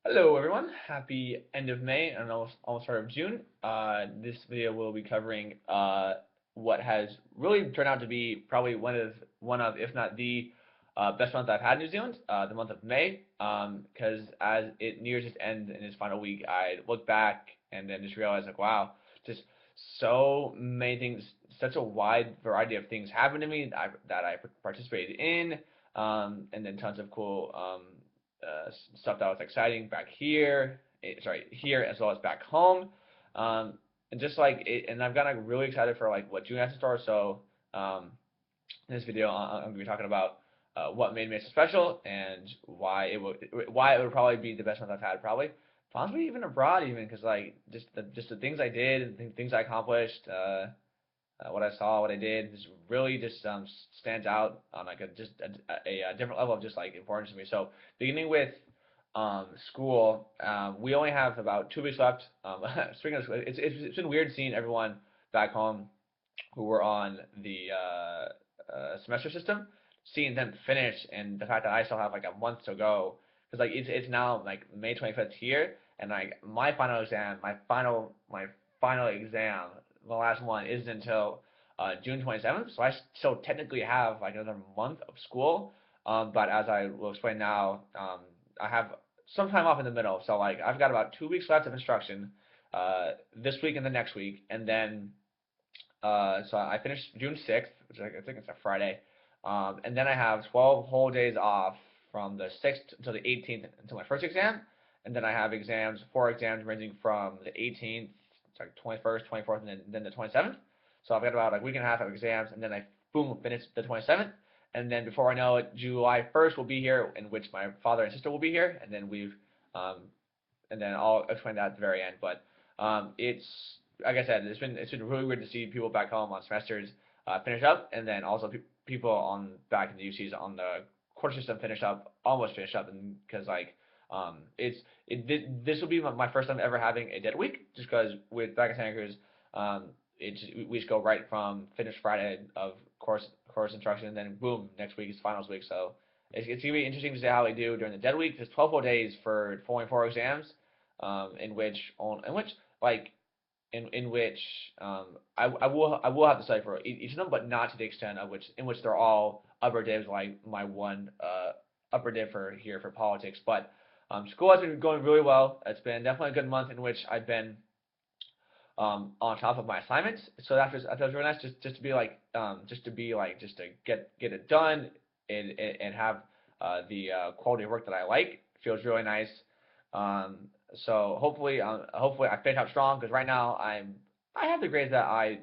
Hello everyone, happy end of May and almost start of June. This video will be covering what has really turned out to be probably one of if not the best month I've had in New Zealand, the month of May. Because as it nears its end in its final week, I look back and then just realize like wow, just so many things, such a wide variety of things happened to me that I participated in, and then tons of cool stuff that was exciting back here, here as well as back home, and just like it, and I've gotten really excited for like what June has in store. So um, in this video, I'm going to be talking about what made May so special and why it would probably be the best month I've had, probably possibly even abroad, even because like just the things I did and things I accomplished. What I saw, what I did, just really just stands out on like a different level of just like importance to me. So beginning with school, we only have about 2 weeks left. Speaking of school, it's been weird seeing everyone back home who were on the semester system, seeing them finish, and the fact that I still have like a month to go, because like it's now like May 25th here, and like my final exam, the last one, isn't until June 27th, so I still technically have like another month of school. But as I will explain now, I have some time off in the middle, so like I've got about 2 weeks left of instruction, this week and the next week, and then so I finished June 6th, which I think it's a Friday. And then I have 12 whole days off from the 6th until the 18th until my first exam. And then I have four exams ranging from the 18th, sorry, 21st, 24th, and then the 27th. So I've got about like a week and a half of exams, and then I boom finish the 27th. And then before I know it, July 1st will be here, in which my father and sister will be here, um, and then I'll explain that at the very end. But it's like I said, it's been really weird to see people back home on semesters finish up, and then also people on back in the UCs on the course system almost finish up, and because like this will be my first time ever having a dead week, just because with back in Santa Cruz, we just go right from finished Friday of course instruction, and then boom, next week is finals week. So it's gonna be interesting to see how we do during the dead week. There's 12 whole days for only four exams, in which like in which I will have to study for each of them, but not to the extent of which in which they're all upper divs, like my one upper div for here for politics. But school has been going really well. It's been definitely a good month in which I've been on top of my assignments. So that feels really nice, just to be like just to get it done, and have the quality of work that I like. Feels really nice. So hopefully I finish out strong, because right now I have the grades that I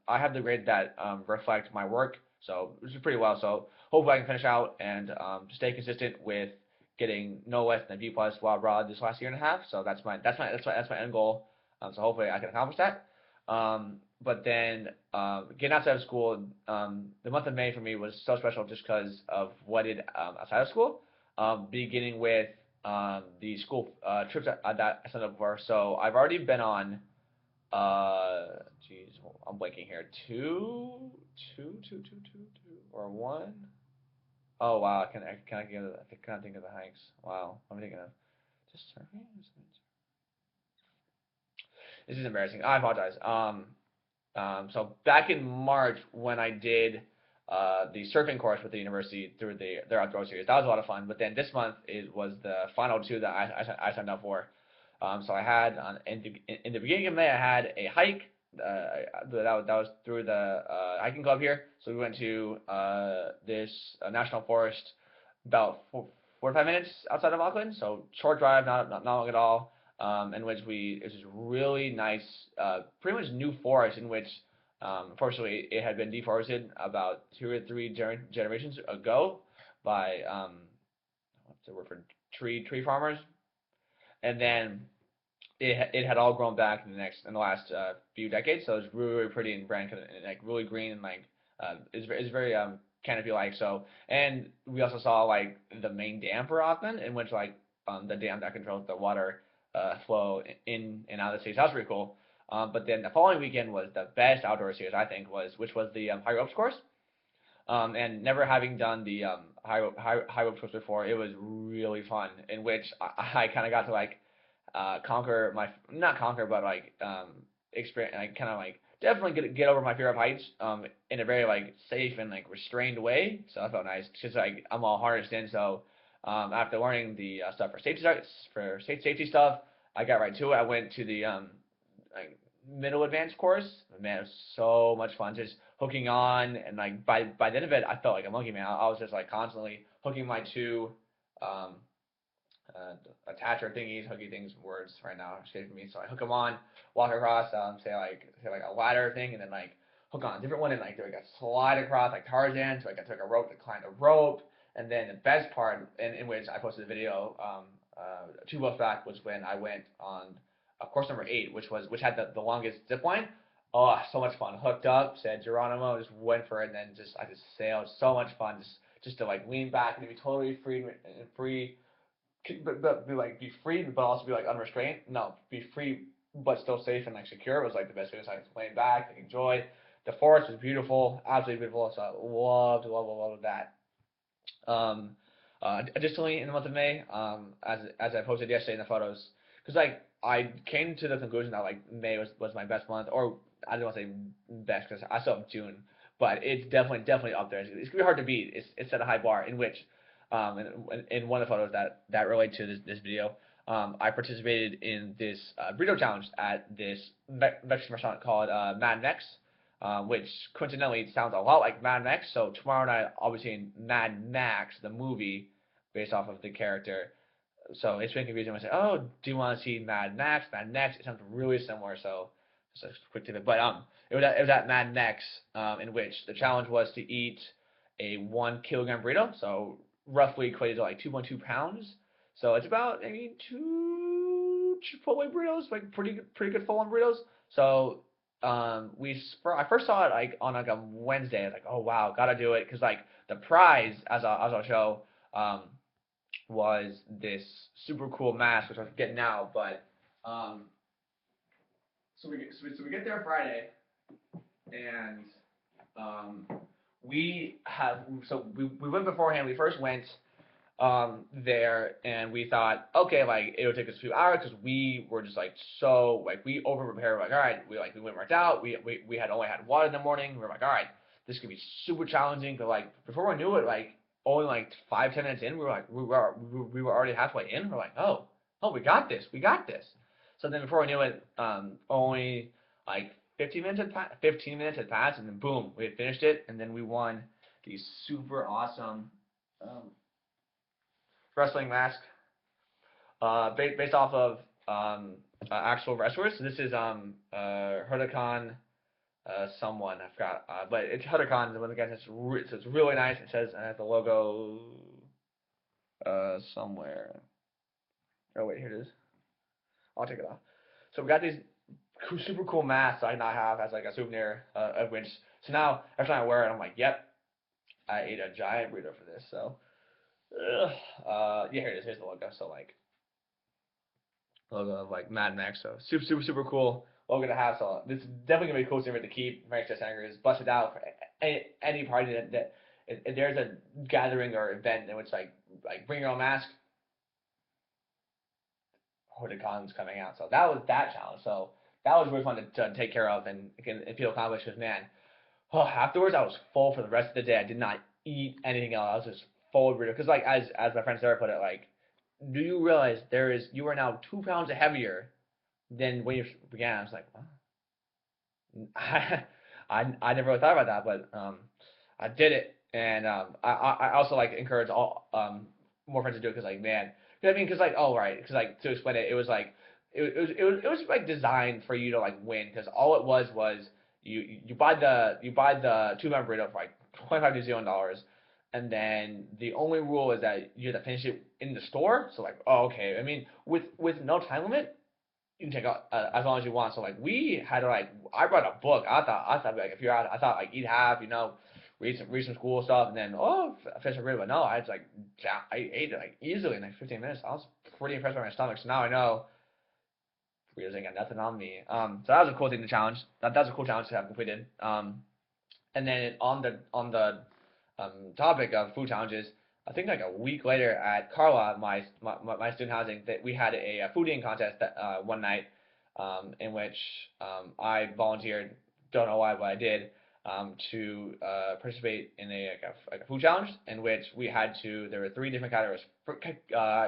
have the grades that reflect my work. So which is pretty well. So hopefully I can finish out and stay consistent with getting no less than B plus while abroad this last year and a half. So that's my end goal. So hopefully I can accomplish that. But then getting outside of school, the month of May for me was so special just because of what I did outside of school. Beginning with the school trips that I signed up for. So I've already been on, geez, I'm blanking here. Two, or one? Oh wow, I can't think of the hikes. Wow, I'm thinking of just surfing. This is embarrassing. I apologize. So back in March when I did the surfing course with the university through their outdoor series, that was a lot of fun. But then this month it was the final two that I signed up for. So I had in the beginning of May I had a hike. That was through the hiking club here. So we went to this national forest about 45 minutes outside of Auckland. So short drive, not long at all. In which it was just really nice, pretty much new forest in which, unfortunately, it had been deforested about two or three generations ago by what's the word for tree farmers, and then it had all grown back in the last few decades. So it's really pretty and brand and like really green, and like it's very canopy like. So, and we also saw like the main dam for Auckland, in which like the dam that controls the water flow in and out of the city. So that was pretty cool. But then the following weekend was the best outdoor series, I think, which was the high ropes course. And never having done the high rope trips before. It was really fun, in which I kind of got to like conquer my not conquer, but like experience, like kind of like definitely get over my fear of heights in a very like safe and like restrained way. So that felt nice because like I'm all harnessed in. So after learning the stuff for safety stuff, I got right to it. I went to the like middle advanced course. Man, it was so much fun just hooking on, and like by the end of it, I felt like a monkey man. I was just like constantly hooking my two um, attacher thingies, hooky things, words right now escaping me. So I hook them on, walk across, say like a ladder thing, and then like hook on a different one, and like do like a slide across like Tarzan. So like I took a rope to climb the rope, and then the best part, in which I posted a video 2 months back, was when I went on course number 8, which had the longest zip line. Oh, so much fun. Hooked up, said Geronimo, just went for it, and then I just sailed. So much fun, just to like lean back and be totally free, but be like be free, but also be like unrestrained. No, be free but still safe and like secure was like the best way to like laying back and enjoy. The forest was beautiful, absolutely beautiful. So I loved that. Um, Additionally, in the month of May, as I posted yesterday in the photos, because like I came to the conclusion that like May was my best month, or I don't want to say best because I still have June, but it's definitely up there. It's gonna be hard to beat. It's set a high bar, in which in one of the photos that relate to this video, I participated in this burrito challenge at this Mexican restaurant called Mad Mex, which coincidentally sounds a lot like Mad Max. So tomorrow night I'll be seeing Mad Max, the movie, based off of the character. So it's been confusing when I say, "Oh, do you want to see Mad Max?" Mad Max. It sounds really similar. So just a quick tidbit. But it was at Mad Max, in which the challenge was to eat a 1 kilogram burrito, so roughly equated to like 2.2 pounds. So it's about maybe two Chipotle burritos, like pretty good full on burritos. So I first saw it like on like a Wednesday. I was like, oh wow, gotta do it, because like the prize, as I'll show, um, was this super cool mask, which I forget now, but um, so we get there Friday, and um, we went beforehand. We first went there, and we thought, okay, like it would take us a few hours because we were just like so like we over prepared. Like, all right, we went worked out. We had only had water in the morning. We were like, all right, this could be super challenging. But like before we knew it, like only like 5-10 minutes in, we were already halfway in. We're like, oh, we got this. So then before we knew it, only like 15 minutes had passed, and then boom, we had finished it, and then we won these super awesome um, wrestling mask based off of actual wrestlers. So this is Huracan someone I forgot, but it's Huracan. The one that it's really nice. It says the logo somewhere. Oh wait, here it is. I'll take it off. So we got these super cool masks I now have as like a souvenir of which. So now every time I wear it, I'm like, yep, I ate a giant burrito for this. So yeah, here it is. Here's the logo. So like logo of like Mad Max. So super cool logo to have. So this is definitely gonna be a cool souvenir to keep. Merry Christmas Anchors, bust it out for any party that if there's a gathering or event in which like bring your own mask. Horticon's coming out. So that was that challenge. So that was really fun to take care of and feel accomplished. Because man, afterwards I was full for the rest of the day. I did not eat anything else. I was just full of burrito. Because like as my friend Sarah put it, like, do you realize you are now 2 pounds heavier than when you began? I was like, wow. I never really thought about that, but I did it, and I also like encourage all more friends to do it because like man, I mean because like oh right because like to explain it, it was like it was like designed for you to like win, because all it was you buy the 2 pound burrito for like 25 New Zealand dollars, and then the only rule is that you have to finish it in the store. So like oh okay, I mean with no time limit you can take out as long as you want. So like we had to like I brought a book. I thought like if you're out, I thought like eat half, read some school stuff, and then finish a rib. But no, I ate it like easily in like 15 minutes. I was pretty impressed by my stomach. So now I know burritos ain't got nothing on me. So that was a cool thing to challenge. That was a cool challenge to have completed. And then on the topic of food challenges, I think like a week later at Carla, my student housing, that we had a food eating contest that one night, in which I volunteered. Don't know why, but I did. To participate in like a food challenge in which we had to. There were three different categories.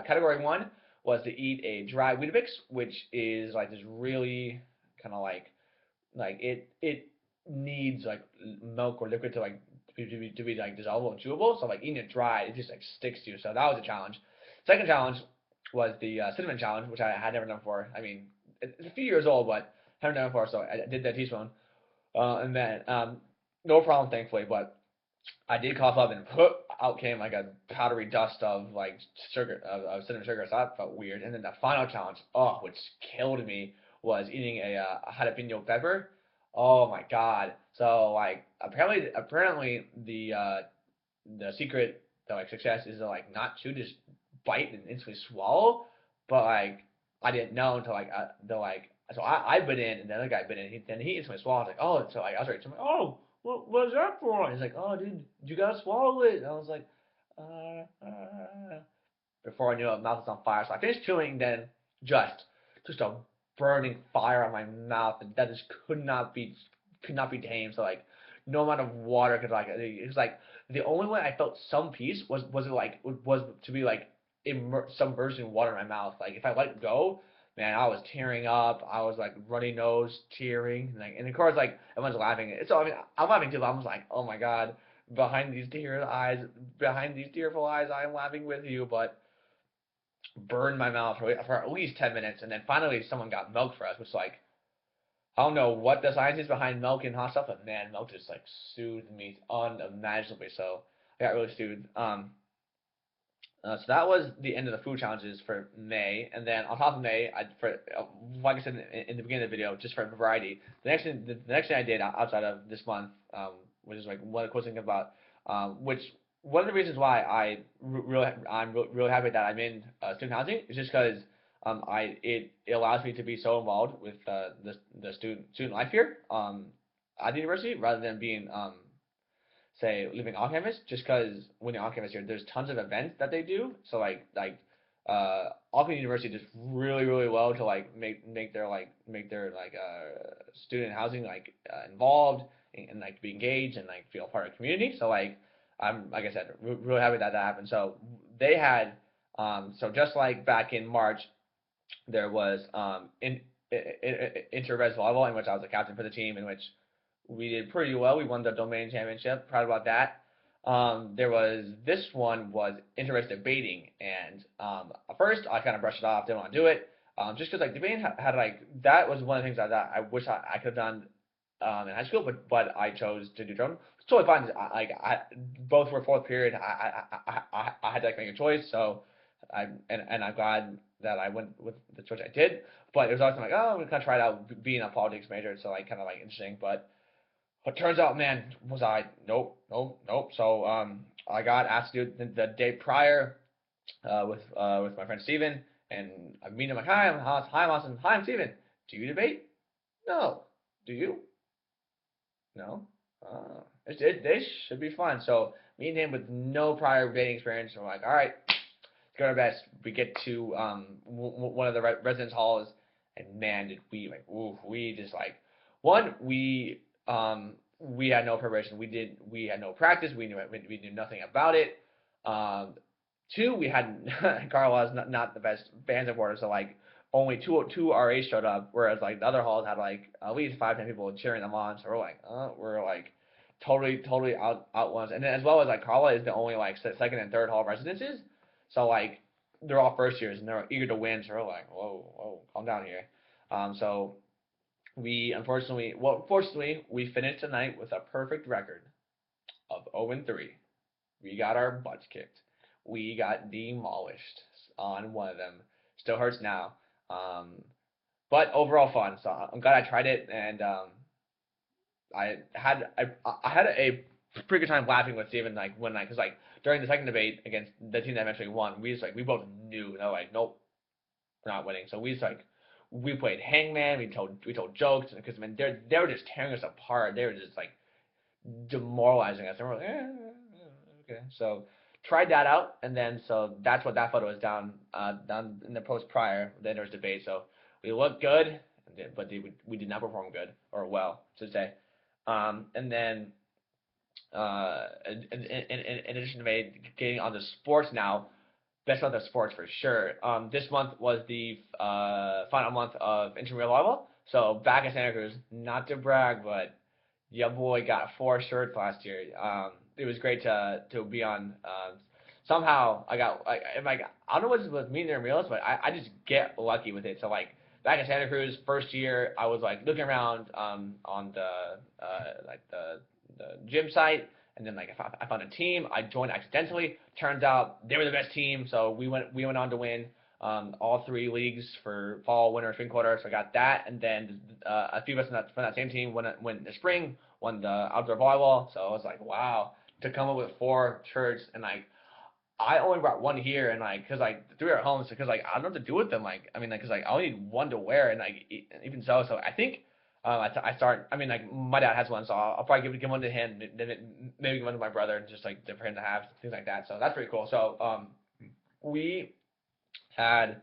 Category one was to eat a dry Weetabix, which is like this really kind of like it needs like milk or liquid to like to be like dissolvable and chewable. So like eating it dry, it just like sticks to you. So that was a challenge. Second challenge was the cinnamon challenge, which I had never done before. I mean, it's a few years old, but haven't done it before, so I did that teaspoon. And then no problem, thankfully. But I did cough up, and out came like a powdery dust of like sugar, of cinnamon sugar. So that felt weird. And then the final challenge, oh, which killed me, was eating a jalapeno pepper. Oh my god! So like apparently the secret to like success is to like not to just bite and instantly swallow, but like I didn't know until like the like so I bit in and the other guy bit in. Then he instantly swallowed. I was like, oh, so like I was like, oh, what is that for? And he's like, oh, dude, you gotta swallow it. And I was like, before I knew it, my mouth was on fire. So I finished chewing, then just just a burning fire on my mouth, and that just could not be tamed. So like no amount of water could like it was like the only way I felt some peace was it like was to be like submerged in water in my mouth. Like if I let go, man, I was tearing up. I was like runny nose, tearing, and of course like everyone's laughing. So I mean I'm laughing too. But I'm just like, oh my god, behind these tearful eyes, I'm laughing with you, but burned my mouth for at least 10 minutes, and then finally someone got milk for us, which like I don't know what the science is behind milk and hot stuff, but man, milk just like soothed me unimaginably. So I got really soothed. So that was the end of the food challenges for May, and then on top of May, like I said in the beginning of the video, just for variety, the next thing I did outside of this month, which is like one of the cool things about, which one of the reasons why I'm really happy that I'm in student housing is just because it allows me to be so involved with the student life here at the university rather than being say living on campus, just because when you're on campus here, there's tons of events that they do. So Auckland University does really well to like make their student housing involved and like be engaged and like feel part of the community. So like I'm like I said really happy that happened. So they had so just like back in March there was inter-res volleyball in which I was the captain for the team in which we did pretty well. We won the domain championship. Proud about that. There was this one was interest debating, and at first I kind of brushed it off, didn't want to do it, just because like debating had like that was one of the things I wish I could have done in high school, but I chose to do drum. It's totally fine. Both were fourth period. I had to like make a choice, so I'm glad that I went with the choice I did. But it was also like, oh, I'm gonna kind of try it out being a politics major, so like kind of like interesting, but. But turns out, man, was I nope. So I got asked to do it the day prior with my friend Steven, and I meet him like, hi, I'm Austin. Hi, I'm Steven. Do you debate? No. Do you? No. They should be fun. So me and him with no prior debating experience, we're like, all right, let's go our best. We get to one of the residence halls, and man, did we like, ooh, we just like one we had no preparation. We had no practice. We knew nothing about it. Um, two, we had Carlisle's not the best band supporters, so like only two RAs showed up, whereas like the other halls had like at least 5 10 people cheering them on. So we're like totally out ones. And then as well as like Carla is the only like second and third hall residences, so like they're all first years and they're eager to win. So we're like, whoa, calm down here. So fortunately, we finished tonight with a perfect record of 0-3. We got our butts kicked. We got demolished on one of them. Still hurts now. Um, but overall fun. So I'm glad I tried it, and I had a pretty good time laughing with Steven like when because like during the second debate against the team that eventually won, we both knew they're like nope, we're not winning. So we played hangman. We told jokes because I mean they were just tearing us apart. They were just like demoralizing us. And we're like, okay. So tried that out, and then so that's what that photo is down in the post prior. Then there was debate, so we looked good, but we did not perform good or well, to say. And then in addition to getting on the sports now, best month of sports for sure. This month was the final month of intramural volleyball. So back in Santa Cruz, not to brag, but your boy got 4 shirts last year. It was great to be on. Somehow I got like I don't know what's with me and their meals, but I just get lucky with it. So like back in Santa Cruz, first year I was like looking around on the gym site, and then like I found a team. I joined accidentally. Turns out they were the best team, so we went on to win all 3 leagues for fall, winter, spring quarter. So I got that, and then a few of us from that same team went in the spring, won the outdoor volleyball. So I was like, wow, to come up with 4 shirts, and like I only brought one here, and like, cause like the 3 are at home, so cause like I don't know what to do with them. Like, I mean, like, cause like I only need one to wear, and like even so I think I start. I mean, like my dad has one, so I'll probably give one to him, maybe give one to my brother, just like for him to have things like that. So that's pretty cool. So we had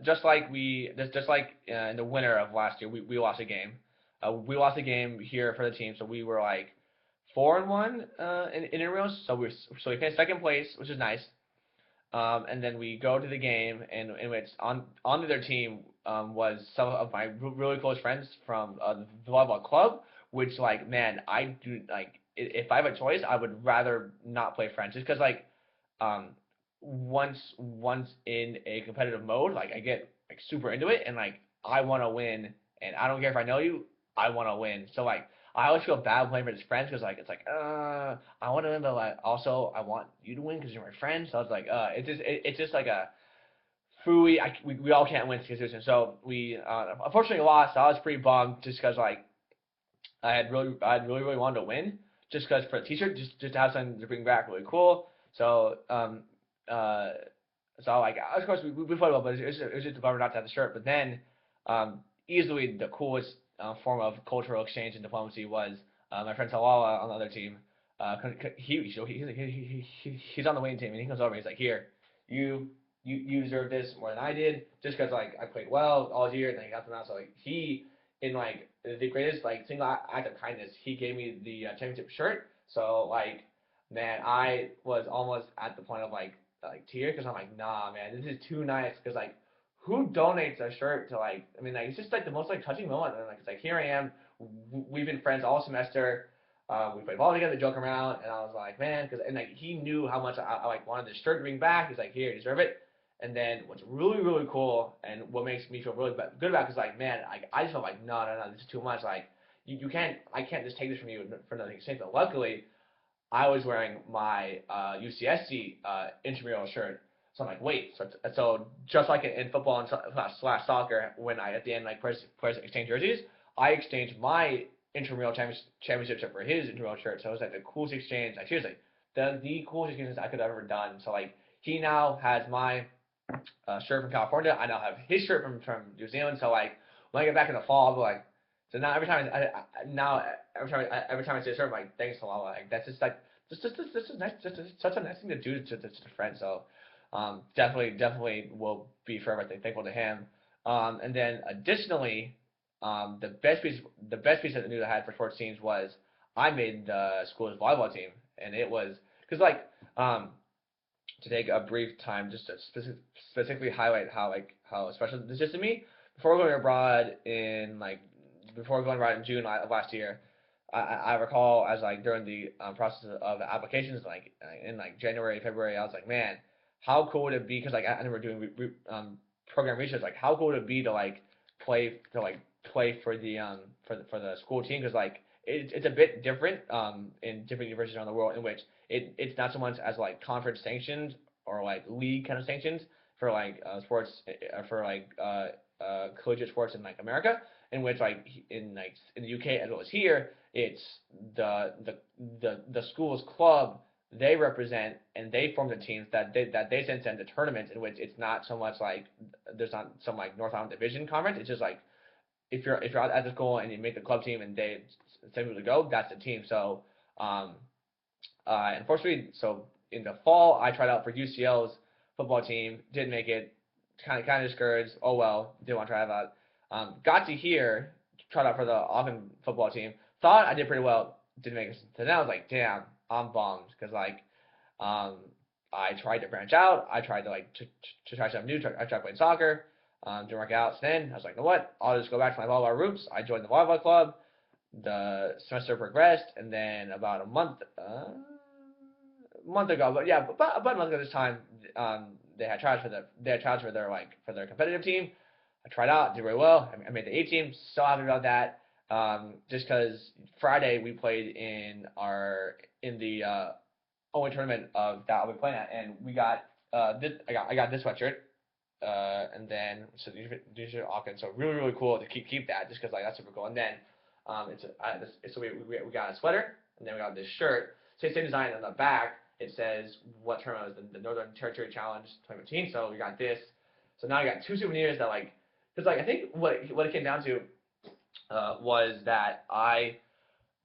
just like in the winter of last year, we lost a game. We lost a game here for the team, so we were like 4-1 in intramurals. So we finished second place, which is nice. And then we go to the game, and in which on their team was some of my really close friends from the volleyball club. Which like man, I do like if I have a choice, I would rather not play friends just because like um once in a competitive mode, like I get like super into it, and like I want to win, and I don't care if I know you, I want to win. So like I always feel bad playing for his friends because like it's like I want to win, but like also I want you to win because you're my friend. So it's like it's just like a fooey. We all can't win situation. So we unfortunately lost. So I was pretty bummed just because like I had really wanted to win just because for a t-shirt just to have something to bring back really cool. So uh so like of course we played well, but it was just a bummer not to have the shirt. But then easily the coolest form of cultural exchange and diplomacy was my friend Talala on the other team. He's on the winning team, and he comes over. He's like, "Here, you you deserve this more than I did, just because like I played well all year, and then he got them out." So like he, in like the greatest like single act of kindness, he gave me the championship shirt. So like, man, I was almost at the point of like tears because I'm like, nah, man, this is too nice. Because like, who donates a shirt to like? I mean, like it's just like the most like touching moment. And like it's like here I am. We've been friends all semester. We played ball together, joke around, and I was like, man, because and like he knew how much I like wanted this shirt to bring back. He's like, here, you deserve it. And then what's really cool and what makes me feel really good about it is like, man, I just felt like, no, this is too much. Like, you can't, I can't just take this from you for nothing exchange. But luckily, I was wearing my UCSC intramural shirt. So I'm like, wait, so just like in football and slash soccer, when I at the end like players exchange jerseys, I exchanged my intramural championship shirt for his intramural shirt. So it was like the coolest exchange. Like seriously, the coolest exchange I could have ever done. So like he now has my shirt from California. I now have his shirt from New Zealand. So like when I get back in the fall, I'll be like, so now every time I see a shirt, I'm like, thanks a lot. Like that's just like just a nice, such a nice thing to do to a friend. So definitely will be forever thankful to him. And then additionally, the best piece of news I had for sports teams was I made the school's volleyball team, and it was because like to take a brief time just to specifically highlight how special this is to me. Before going abroad in like before going abroad in June of last year, I recall as like during the process of the applications like in like January February, I was like, man, how cool would it be? Because like I remember doing program research, like how cool would it be to like play for the school team? Because like it's a bit different in different universities around the world in which it's not so much as like conference sanctioned or like league kind of sanctions for like sports for like collegiate sports in like America, in which like in the UK as well as here, it's the school's club they represent and they form the teams that they send to tournaments in which it's not so much like there's not some like North Island Division conference. It's just like if you're out at the school and you make the club team and they send you to go, that's the team. So unfortunately, so in the fall, I tried out for UCL's football team. Didn't make it. Kind of discouraged. Oh well, didn't want to try it out. Got to here, tried out for the Auckland football team. Thought I did pretty well. Didn't make it. So then I was like, damn, I'm bummed because like, um, I tried to branch out. I tried to to try something new. I tried playing soccer. Didn't work out. So then I was like, you know what? I'll just go back to my volleyball roots. I joined the volleyball club. The semester progressed, and then about month ago, but yeah, about a month ago this time, they had trials for their for their competitive team. I tried out, did really well. I made the A team. So happy about that. Just because Friday we played in the only tournament of that I'll be playing at, and we got I got this sweatshirt. And then so these are Auckland, so really cool to keep that just because like that's super cool. And then so we got a sweater, and then we got this shirt. Same design on the back. It says what tournament was the Northern Territory Challenge 2015. So we got this. So now I got two souvenirs that like because like I think what it came down to was that I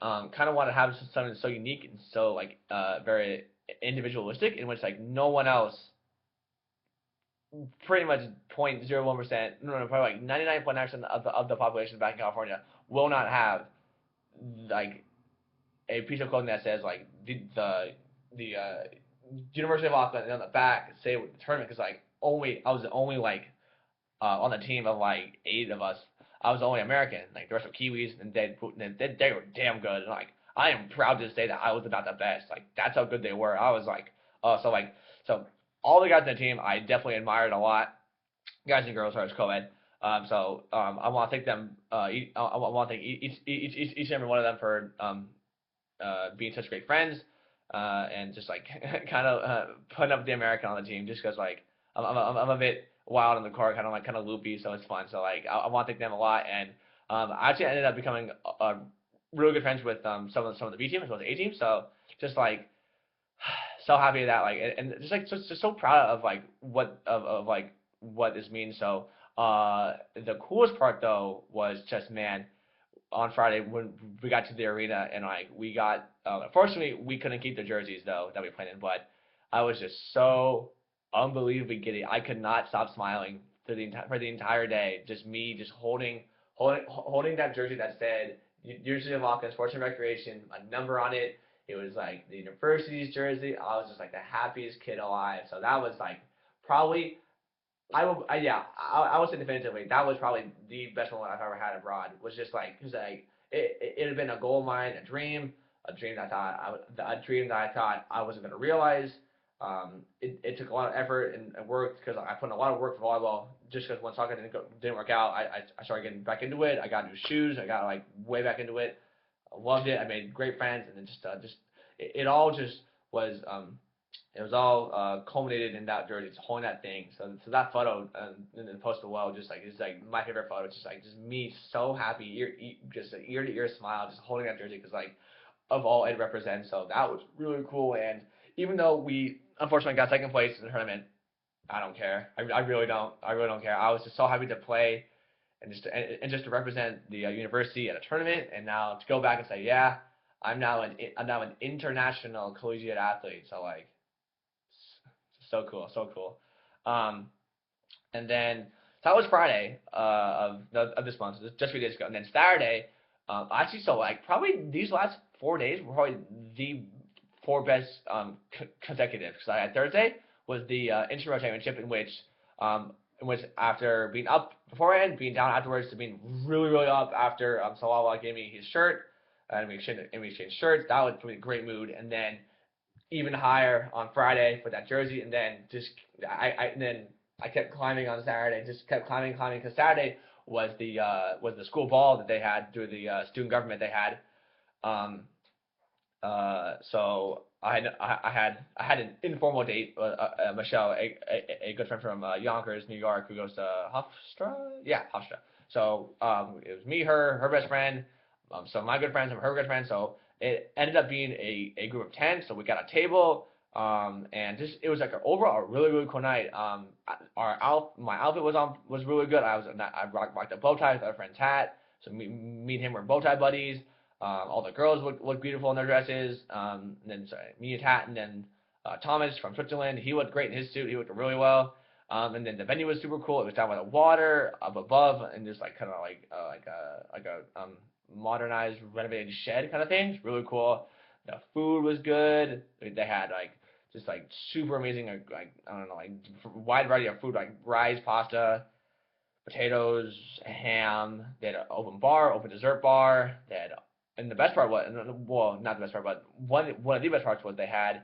kind of want to have something so unique and so like very individualistic in which like no one else pretty much 0.01%, no, probably like 99.9% of the population back in California will not have like a piece of clothing that says like the University of Auckland and on the back say with the tournament because like I was the only like on the team of like 8 of us. I was the only American. Like the rest were Kiwis, and they were damn good. And like I am proud to say that I was about the best. Like that's how good they were. I was like, oh, so all the guys on the team I definitely admired a lot. Guys and girls, sorry, it's co-ed. I want to thank them. I want to thank each and every one of them for being such great friends and just like kind of putting up the American on the team just because like I'm a bit wild on the court, kind of loopy, so it's fun. So like I want to thank them a lot, and I actually ended up becoming really good friends with some of the B team as well as the A team. So just like so happy that like and just like just so proud of like of like what this means. So the coolest part though was just man on Friday when we got to the arena and like we got unfortunately we couldn't keep the jerseys though that we played in, but I was just so unbelievably giddy. I could not stop smiling for the entire day. Just me just holding that jersey that said University of Auckland Sports and Recreation, a number on it. It was like the university's jersey. I was just like the happiest kid alive. So that was like probably I would say definitively that was probably the best moment I've ever had abroad. Was just like cause like it had been a goal of mine, a dream that a dream that I thought I wasn't gonna realize. It took a lot of effort and work because I put in a lot of work for volleyball. Just because when soccer didn't work out, I started getting back into it. I got new shoes. I got like way back into it. I loved it. I made great friends, and then just it all just was it was all culminated in that jersey, just holding that thing. So that photo and then post below, just like it's like my favorite photo. It's just like just me so happy, just an ear to ear smile, just holding that jersey because like of all it represents. So that was really cool. And even though we unfortunately got second place in the tournament, I don't care. I really don't. I really don't care. I was just so happy to play and just to represent the university at a tournament, and now to go back and say, yeah, I'm now an international collegiate athlete. So like so cool, so cool. Um, and then so that was Friday of this month, so just 3 days ago. And then Saturday, actually, so like probably these last 4 days were probably the 4 best consecutive. Because I had Thursday was the intramural championship in which after being up beforehand, being down afterwards, to being really up after Salawa gave me his shirt and we exchanged shirts. That was pretty great mood. And then even higher on Friday for that jersey, and then I kept climbing on Saturday, just kept climbing because Saturday was the school ball that they had through the student government they had. Um, so I had an informal date. Michelle, a good friend from Yonkers, New York, who goes to Hofstra. Yeah, Hofstra. So it was me, her best friend, some of my good friends, and her good friend. So it ended up being a group of 10. So we got a table. And just it was like overall a really cool night. My outfit was really good. I rocked a bow tie with our friend's hat. So me and him were bow tie buddies. All the girls looked beautiful in their dresses. And then sorry, me and Tat, and then Thomas from Switzerland. He looked great in his suit. He looked really well. And then the venue was super cool. It was down by the water up above, and just like kind of like a modernized, renovated shed kind of thing. It's really cool. The food was good. They had like just like super amazing like I don't know like wide variety of food like rice, pasta, potatoes, ham. They had an open bar, open dessert bar. They had, and the best part was, well, not the best part, but one of the best parts was they had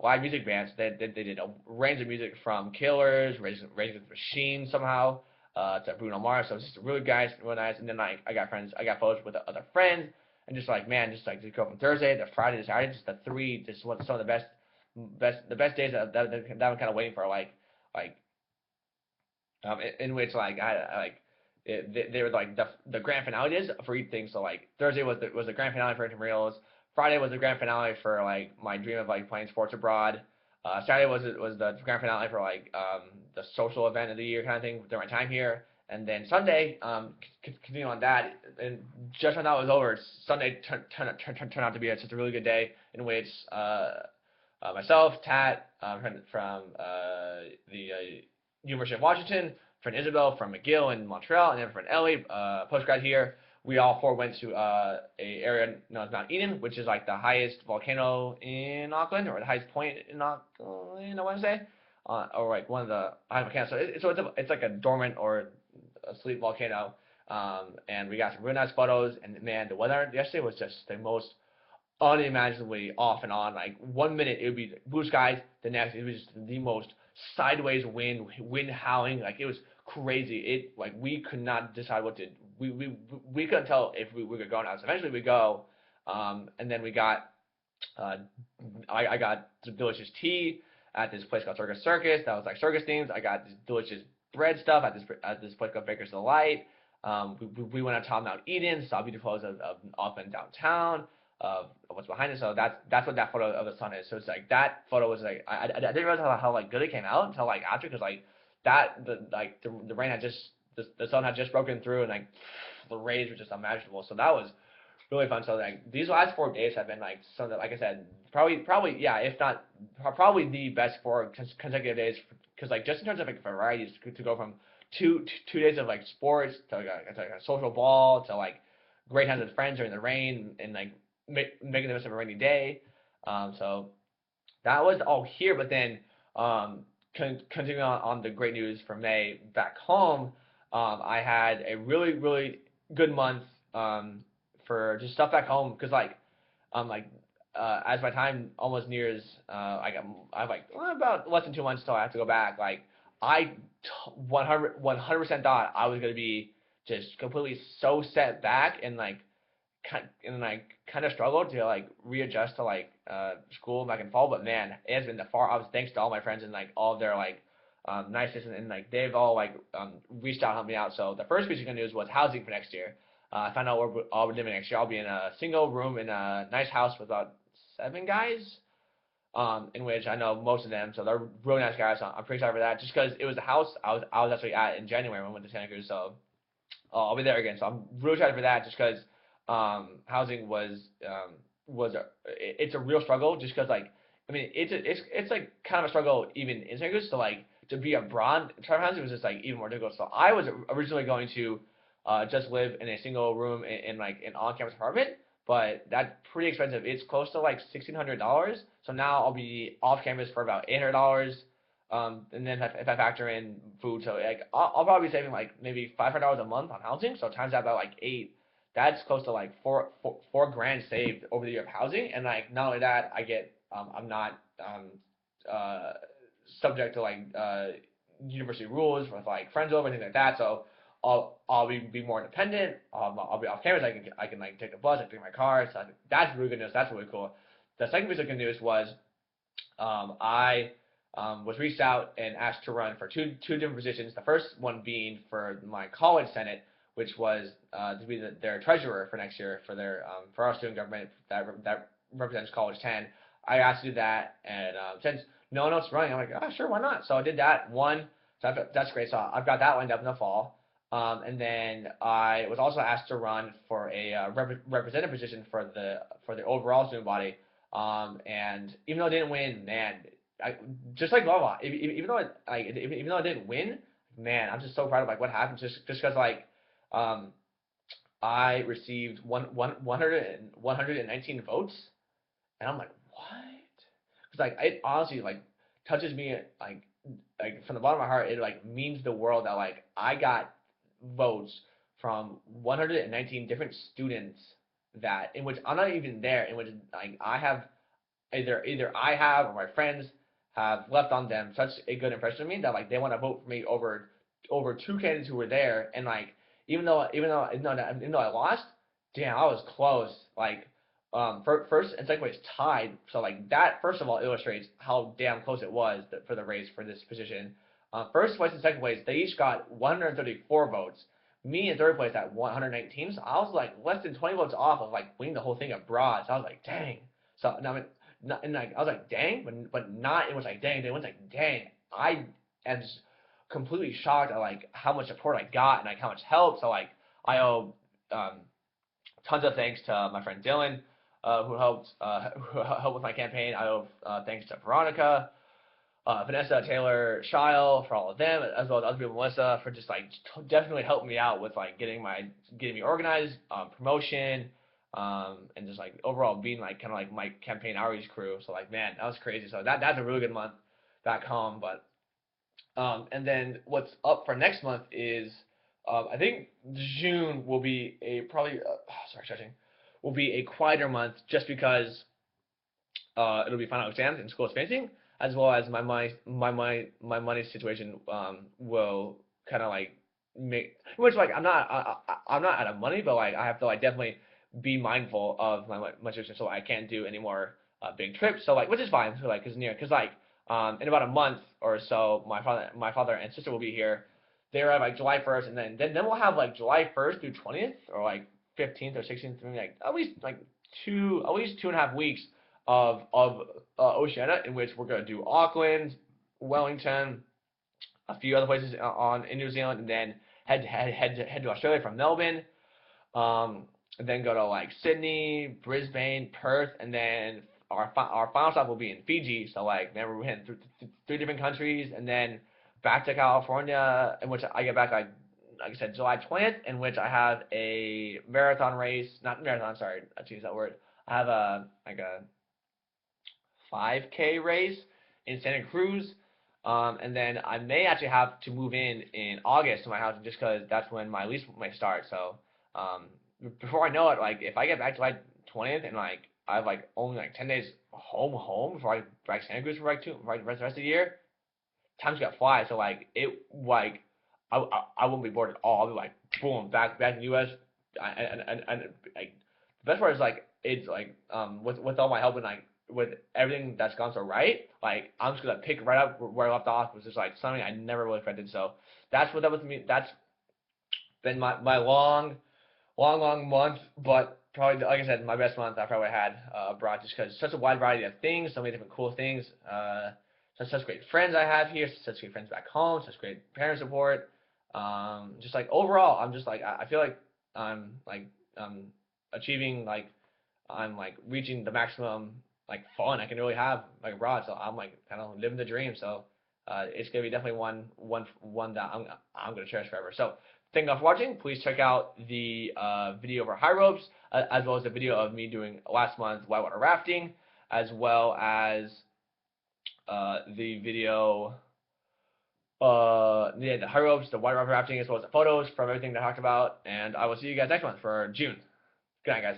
live music bands. They did a range of music from Killers, Rage Against the Machine somehow, to Bruno Mars. So it was just really nice. And then like I got photos with other friends, and just like man, just like to go from Thursday to Friday to Saturday, just the three, just what some of the best days that I'm kind of waiting for, like in which like I like they were like the grand finale is for each thing. So like Thursday was the grand finale for intramurals. Friday was the grand finale for like my dream of like playing sports abroad. Saturday was the grand finale for like the social event of the year kind of thing during my time here. And then Sunday, continue on that, and just when that was over, Sunday turned out to be just a really good day in which myself, Tat, from the University of Washington, friend Isabel from McGill in Montreal, and then friend Ellie, postgrad here. We all four went to a area known as Mount Eden, which is like the highest volcano in Auckland, or the highest point in Auckland, I want to say, or like one of the high volcanoes. It's like a dormant or asleep volcano. And we got some really nice photos. And man, the weather yesterday was just the most unimaginably off and on. Like 1 minute it would be blue skies, the next it was just the most sideways wind howling. Like it was crazy. It like we could not decide what to. We couldn't tell if we were going out. So eventually we go, and then we got. Uh, I got some delicious tea at this place called Circus that was like circus themed. I got this delicious bread stuff at this place called Baker's Delight. We went on top of Mount Eden, saw beautiful photos of Auckland downtown, of what's behind it. So that's what that photo of the sun is. So it's like that photo was like I didn't realize how like good it came out until like after, because like the rain had just the sun had just broken through, and like the rays were just unimaginable. So that was really fun. So like these last 4 days have been like some, like I said, probably yeah, if not probably the best four consecutive days, because like just in terms of like varieties, to go from two days of like sports to like a social ball to like great times with friends during the rain, and like making the most of a rainy day. So that was all here, but then continuing on the great news for May back home, I had a really good month for just stuff back home, because like as my time almost nears, I have like about less than 2 months till I have to go back. Like I 100% thought I was gonna be just completely so set back, and like kind of struggled to like readjust to like school back in fall. But man, it has been the far. I was thanks to all my friends and like all of their like niceness, and like they've all like reached out, helped me out. So the first piece of good news was housing for next year. I found out where I'll be living next year. I'll be in a single room in a nice house with about 7 guys, in which I know most of them, so they're really nice guys. So I'm pretty excited for that. Just because it was the house I was actually at in January when I went to Santa Cruz, so I'll be there again. So I'm really excited for that, just because housing it's a real struggle, just because like I mean it's like kind of a struggle even in Santa Cruz. So like to be abroad, travel housing was just like even more difficult. So I was originally going to just live in a single room in like an on-campus apartment, but that's pretty expensive. It's close to like $1,600. So now I'll be off campus for about $800. And then if I factor in food, so like I'll probably be saving like maybe $500 a month on housing. So times that by like eight, that's close to like four grand saved over the year of housing. And like not only that, I'm not uh subject to like university rules with like friends over and things like that. So I'll be more independent. I'll be off campus. I can like take a bus. I can take my car. So that's really good news. That's really cool. The second piece of good news was I was reached out and asked to run for two different positions. The first one being for my college senate, which was to be their treasurer for next year for our student government that represents College 10. I asked to do that, and since no one else is running, I'm like, sure, why not? So I did that one. So that's great. So I've got that lined up in the fall. And then I was also asked to run for a representative position for the overall student body. And even though I didn't win, man, I just like blah blah. Even though even though I didn't win, man, I'm just so proud of like what happened. Just because like um I received 119 votes, and I'm like, what? Because like it honestly like touches me like from the bottom of my heart. It like means the world that like I got votes from 119 different students that in which I'm not even there, in which like I have either I have or my friends have left on them such a good impression of me that like they want to vote for me over two candidates who were there, and like even though I lost, damn, I was close. Like first and second place tied, so like that first of all illustrates how damn close it was for the race for this position. First place and second place, they each got 134 votes. Me in third place at 119, so I was like less than 20 votes off of like winning the whole thing abroad. So I was like, dang. So I mean, not, and like I was like, dang, but not. It was like, dang. It was like, dang. I am just completely shocked at like how much support I got and like how much help. So like I owe um, tons of thanks to my friend Dylan, who helped with my campaign. I owe thanks to Veronica, Vanessa, Taylor, Shile for all of them, as well as other people, Melissa, for just like definitely helping me out with like getting me organized, promotion, and just like overall being like kind of like my campaign outreach crew. So like man, that was crazy. So that's a really good month back home. But and then what's up for next month is I think June will be a probably sorry stretching will be a quieter month just because it'll be final exams and school expansion, as well as my money situation will kind of like make which like I'm not out of money, but like I have to like definitely be mindful of my situation, so I can't do any more big trips. So like which is fine, so like because like in about a month or so, my father and sister will be here. They arrive like July 1st, and then we'll have like July 1st through 20th, or like 15th or 16th, maybe like at least 2.5 weeks of Oceania, in which we're gonna do Auckland, Wellington, a few other places on in New Zealand, and then head to Australia from Melbourne. And then go to like Sydney, Brisbane, Perth, and then our final stop will be in Fiji. So like, remember we went through three different countries, and then back to California, in which I get back like I said, July 20th, in which I have a marathon race, not marathon, sorry, I choose that word. I have a 5K race in Santa Cruz. And then I may actually have to move in August to my house just because that's when my lease may start. So um, before I know it, like if I get back to like 20th and like I have like only like 10 days home before I back Santa Cruz for like the rest of the year, time's gonna fly. So like it like I won't be bored at all. I'll be like boom back in the U.S. And like the best part is like it's like with all my help and like with everything that's gone so right, like I'm just gonna pick right up where I left off, which is like something I never really expected. So that's what that was me. That's been my long month, but probably like I said, my best month I probably had abroad just because such a wide variety of things, so many different cool things. Such great friends I have here, such great friends back home, such great parent support. Just like overall, I'm just like I feel like I'm like achieving like I'm like reaching the maximum like fun I can really have like abroad. So I'm like kind of living the dream. So it's gonna be definitely one that I'm gonna cherish forever. So thank you all for watching. Please check out the video of our high ropes, as well as the video of me doing last month whitewater rafting, as well as the video yeah, the high ropes, the whitewater rafting, as well as the photos from everything that I talked about. And I will see you guys next month for June. Good night, guys.